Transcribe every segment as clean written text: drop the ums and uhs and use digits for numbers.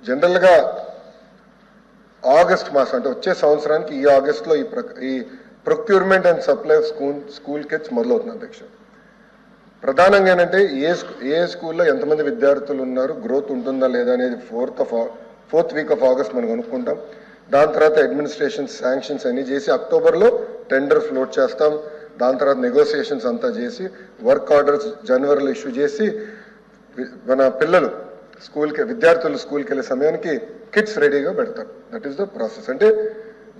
జనరల్గా ఆగస్ట్ మాసం అంటే వచ్చే సంవత్సరానికి ఈ ఆగస్టులో ఈ procurement and supply of school kits మొదలవుతుంది అధ్యక్ష. ప్రధానంగా ఏంటంటే ఏ స్కూల్లో ఎంతమంది విద్యార్థులు ఉన్నారు, గ్రోత్ ఉంటుందా లేదా అనేది ఫోర్త్ వీక్ ఆఫ్ ఆగస్ట్ మనం అనుకుంటాం. దాని తర్వాత అడ్మినిస్ట్రేషన్ శాంక్షన్స్ అన్ని చేసి అక్టోబర్లో టెండర్ ఫ్లోట్ చేస్తాం. దాని తర్వాత నెగోసియేషన్స్ అంతా చేసి వర్క్ ఆర్డర్స్ జనవరిలో ఇష్యూ చేసి మన పిల్లలు విద్యార్థులు స్కూల్కి వెళ్ళే సమయానికి కిట్స్ రెడీగా పెడతారు. That is the process. అంటే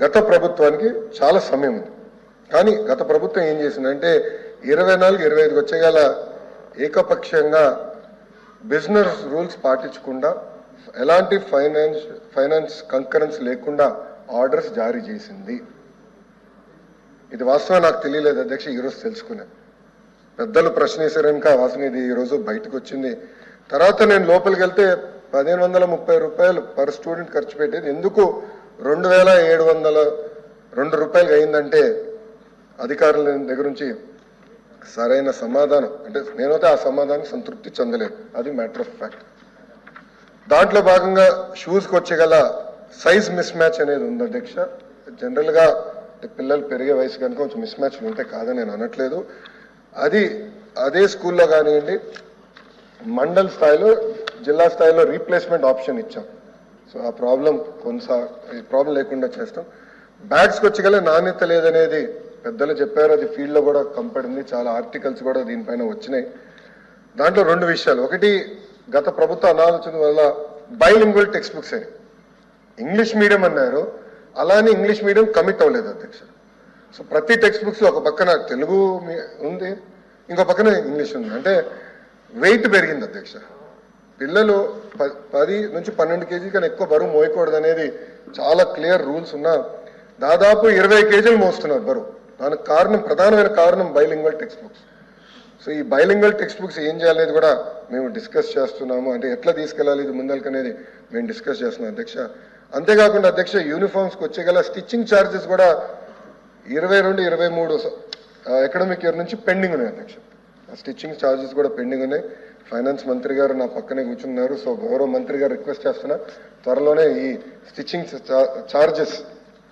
గత ప్రభుత్వానికి చాలా సమయం ఉంది, కానీ గత ప్రభుత్వం ఏం చేసిందంటే 24, 25 వచ్చేగల ఏకపక్షంగా బిజినెస్ రూల్స్ పాటించకుండా ఎలాంటి ఫైనాన్స్ కంకరెన్స్ లేకుండా ఆర్డర్స్ జారీ చేసింది. ఇది వాస్తవం నాకు తెలియలేదు అధ్యక్ష, ఈరోజు తెలుసుకున్నా. పెద్దలు ప్రశ్న వేశారు కనుక వాస్తవం ఇది ఈరోజు బయటకు వచ్చింది. తర్వాత నేను లోపలికి వెళ్తే 1530 రూపాయలు పర్ స్టూడెంట్ ఖర్చు పెట్టేది ఎందుకు 2702 రూపాయలు అయిందంటే అధికారుల దగ్గర నుంచి సరైన సమాధానం అంటే నేనైతే ఆ సమాధానం సంతృప్తి చెందలేదు. అది మ్యాటర్ ఆఫ్ ఫ్యాక్ట్. దాంట్లో భాగంగా షూస్కి వచ్చేగల సైజ్ మిస్ మ్యాచ్ అనేది ఉంది అధ్యక్ష. జనరల్గా పిల్లలు పెరిగే వయసు కనుక కొంచెం మిస్ మ్యాచ్లు ఉంటాయి, కాదని నేను అనట్లేదు. అదే స్కూల్లో కానివ్వండి, మండల్ స్థాయిలో జిల్లా స్థాయిలో రీప్లేస్మెంట్ ఆప్షన్ ఇచ్చాం. సో ఆ ప్రాబ్లం లేకుండా చేస్తాం. బ్యాగ్స్కి వచ్చేగల నాణ్యత లేదనేది పెద్దలు చెప్పారు, అది ఫీల్డ్లో కూడా కంపడింది. చాలా ఆర్టికల్స్ కూడా దీనిపైన వచ్చినాయి. దాంట్లో 2 విషయాలు. ఒకటి, గత ప్రభుత్వ అనాలోచన వల్ల బైలింగ్వల్ టెక్స్ట్ బుక్స్ అని ఇంగ్లీష్ మీడియం అన్నారు, అలానే ఇంగ్లీష్ మీడియం కమిట్ అవ్వలేదు అధ్యక్ష. సో ప్రతి టెక్స్ట్ బుక్స్ ఒక పక్కన తెలుగు ఉంది, ఇంకో పక్కన ఇంగ్లీష్ ఉంది. అంటే వెయిట్ పెరిగింది అధ్యక్ష. పిల్లలు 10 నుంచి 12 కేజీ కన్నా ఎక్కువ బరువు మోయకూడదు అనేది చాలా క్లియర్ రూల్స్ ఉన్నా దాదాపు 20 కేజీలు మోస్తున్నారు బరువు. దానికి ప్రధానమైన కారణం బైలింగ్వల్ టెక్స్ట్ బుక్స్. సో ఈ బైలింగ్వల్ టెక్స్ట్ బుక్స్ ఏం చేయాలనేది కూడా మేము డిస్కస్ చేస్తున్నాము. అంటే ఎట్లా తీసుకెళ్ళాలి ఇది ముందరికి అనేది మేము డిస్కస్ చేస్తున్నాం అధ్యక్ష. అంతేకాకుండా అధ్యక్ష, యూనిఫామ్స్కి వచ్చేగల స్టిచ్చింగ్ ఛార్జెస్ కూడా 22, 23 అకాడమిక్ ఇయర్ నుంచి పెండింగ్ ఉన్నాయి అధ్యక్ష. స్టిచ్చింగ్ ఛార్జెస్ కూడా పెండింగ్ ఉన్నాయి. ఫైనాన్స్ మంత్రి గారు నా పక్కనే కూర్చున్నారు. సో గౌరవ మంత్రి గారు రిక్వెస్ట్ చేస్తున్నా, త్వరలోనే ఈ స్టిచ్చింగ్ ఛార్జెస్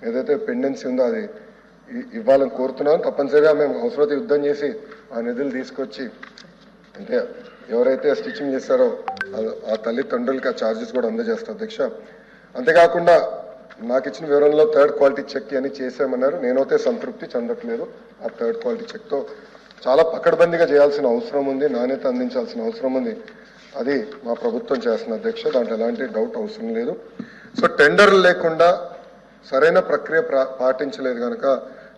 ఏదైతే పెండెన్సీ ఉందో అది ఇవ్వాలని కోరుతున్నాను. తప్పనిసరిగా మేము అవసరమైతే యుద్ధం చేసి ఆ నిధులు తీసుకొచ్చి అంటే ఎవరైతే స్టిచ్చింగ్ చేస్తారో ఆ తల్లిదండ్రులకి ఆ ఛార్జెస్ కూడా అందజేస్తాం అధ్యక్ష. అంతేకాకుండా నాకు ఇచ్చిన వివరంలో 3rd క్వాలిటీ చెక్ అని చేసామన్నారు. నేనైతే సంతృప్తి చెందట్లేదు. ఆ 3rd క్వాలిటీ చెక్తో చాలా పకడ్బందీగా చేయాల్సిన అవసరం ఉంది, నాణ్యత అందించాల్సిన అవసరం ఉంది. అది మా ప్రభుత్వం చేస్తున్న అధ్యక్ష, దాంట్లో ఎలాంటి డౌట్ అవసరం లేదు. సో టెండర్లు లేకుండా సరైన ప్రక్రియ పాటించలేదు కనుక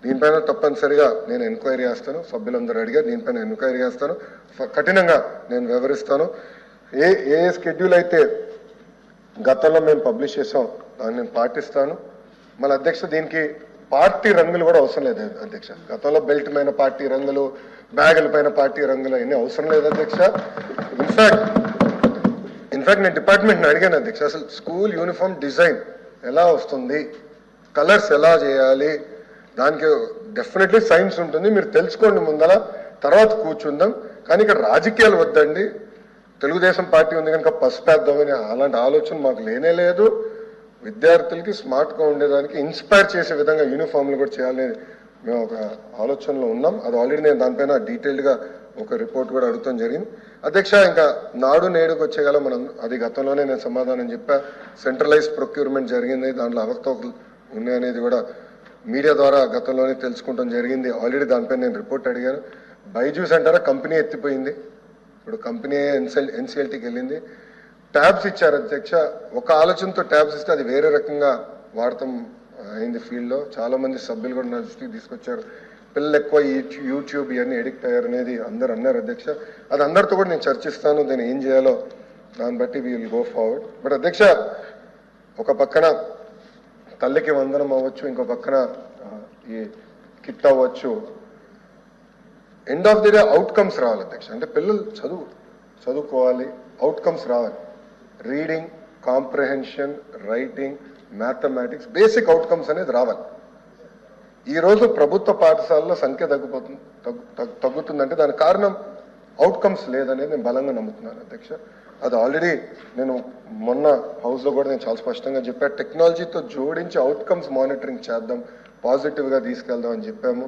దీనిపైన తప్పనిసరిగా నేను ఎంక్వైరీ చేస్తాను. సభ్యులందరూ అడిగా దీనిపైన ఎంక్వైరీ చేస్తాను, కఠినంగా నేను వివరిస్తాను. ఏ షెడ్యూల్ అయితే గతంలో మేము పబ్లిష్ చేసాం దాన్ని నేను పాటిస్తాను. మళ్ళీ అధ్యక్ష దీనికి పార్టీ రంగులు కూడా అవసరం లేదు అధ్యక్ష. గతంలో బెల్ట్ పైన పార్టీ రంగులు, బ్యాగుల పైన పార్టీ రంగులు అవన్నీ అవసరం లేదు అధ్యక్ష. ఇన్ఫాక్ట్ నేను డిపార్ట్మెంట్ని అడిగాను అధ్యక్ష, అసలు స్కూల్ యూనిఫామ్ డిజైన్ ఎలా వస్తుంది, కలర్స్ ఎలా చేయాలి, దానికి డెఫినెట్లీ సైన్స్ ఉంటుంది, మీరు తెలుసుకోండి ముందర, తర్వాత కూర్చుందాం. కానీ ఇక్కడ రాజకీయాలు వద్దండి, తెలుగుదేశం పార్టీ ఉంది కనుక పసుపేద్దామని అలాంటి ఆలోచన మాకు లేనే లేదు. విద్యార్థులకి స్మార్ట్గా ఉండేదానికి ఇన్స్పైర్ చేసే విధంగా యూనిఫామ్లు కూడా చేయాలని మేము ఒక ఆలోచనలో ఉన్నాం. అది ఆల్రెడీ నేను దానిపైన డీటెయిల్డ్గా ఒక రిపోర్ట్ కూడా అడుగుతాం జరిగింది అధ్యక్ష. ఇంకా నాడు నేడుకు వచ్చేగల మనం అది గతంలోనే నేను సమాధానం చెప్పా. సెంట్రలైజ్ ప్రొక్యూర్మెంట్ జరిగింది, దాంట్లో అవకతవకలు ఉన్నాయనేది కూడా మీడియా ద్వారా గతంలోనే తెలుసుకుంటాం జరిగింది. ఆల్రెడీ దానిపైన నేను రిపోర్ట్ అడిగాను. బైజూస్ అంటారా కంపెనీ ఎత్తిపోయింది, ఇప్పుడు కంపెనీ ఎన్సిఎల్టీకి వెళ్ళింది. ట్యాబ్స్ ఇచ్చారు అధ్యక్ష. ఒక ఆలోచనతో ట్యాబ్స్ ఇస్తే అది వేరే రకంగా వాడటం అయింది ఫీల్డ్లో. చాలా మంది సభ్యులు కూడా నా దృష్టికి తీసుకొచ్చారు. పిల్లలు ఎక్కువ యూట్యూబ్ ఇవన్నీ ఎడిక్ట్ అయ్యారు అనేది అందరు అన్నారు అధ్యక్ష. అది అందరితో కూడా నేను చర్చిస్తాను, దాన్ని ఏం చేయాలో దాన్ని బట్టి we will go forward. But అధ్యక్ష, ఒక పక్కన తల్లికి వందనం అవ్వచ్చు, ఇంకో పక్కన ఈ కిట్ అవ్వచ్చు. End of the day outcomes రావాలి అధ్యక్ష. అంటే పిల్లలు చదువుకోవాలి, అవుట్కమ్స్ రావాలి. Reading, comprehension, writing, mathematics, basic outcomes అనేది రావాలి. ఈరోజు ప్రభుత్వ పాఠశాలలో సంఖ్య తగ్గుతుందంటే దానికి కారణం అవుట్కమ్స్ లేదనేది నేను బలంగా నమ్ముతున్నాను అధ్యక్ష. అది ఆల్రెడీ నేను మొన్న హౌస్లో కూడా నేను చాలా స్పష్టంగా చెప్పా, టెక్నాలజీతో జోడించి అవుట్కమ్స్ మానిటరింగ్ చేద్దాం, పాజిటివ్గా తీసుకెళ్దాం అని చెప్పాము.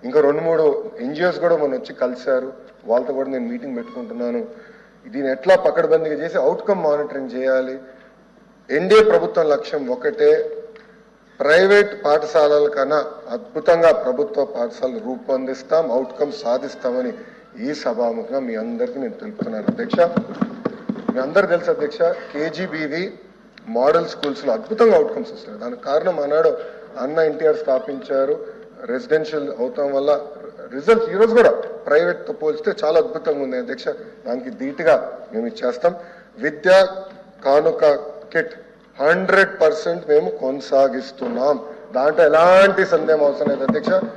ఇంకా 2-3 NGOs కూడా మొన్న వచ్చి కలిశారు, వాళ్ళతో కూడా నేను మీటింగ్ పెట్టుకుంటున్నాను. దీన్ని ఎట్లా పకడ్బందీగా చేసి అవుట్కమ్ మానిటరింగ్ చేయాలి. ఎన్డీఏ ప్రభుత్వం లక్ష్యం ఒకటే, ప్రైవేట్ పాఠశాలల కన్నా అద్భుతంగా ప్రభుత్వ పాఠశాలలు రూపొందిస్తాం, అవుట్కమ్ సాధిస్తామని ఈ సభాముఖంగా మీ అందరికీ నేను తెలుపుతున్నాను. అధ్యక్ష, మీ అందరు తెలుసు అధ్యక్ష, KGBV మోడల్ స్కూల్స్లో అద్భుతంగా అవుట్కమ్స్ వస్తాయి. దానికి కారణం ఆనాడు అన్న NTR స్థాపించారు. రెసిడెన్షియల్ అవటం వల్ల రిజల్ట్స్ ఈరోజు కూడా ప్రైవేట్తో పోల్చితే చాలా అద్భుతంగా ఉంది అధ్యక్ష. దానికి ధీటుగా మేము ఇచ్చేస్తాం. విద్యా కానుక కిట్ 100% మేము కొనసాగిస్తున్నాం. దాంట్లో ఎలాంటి సందేహం అవసరం లేదు అధ్యక్ష.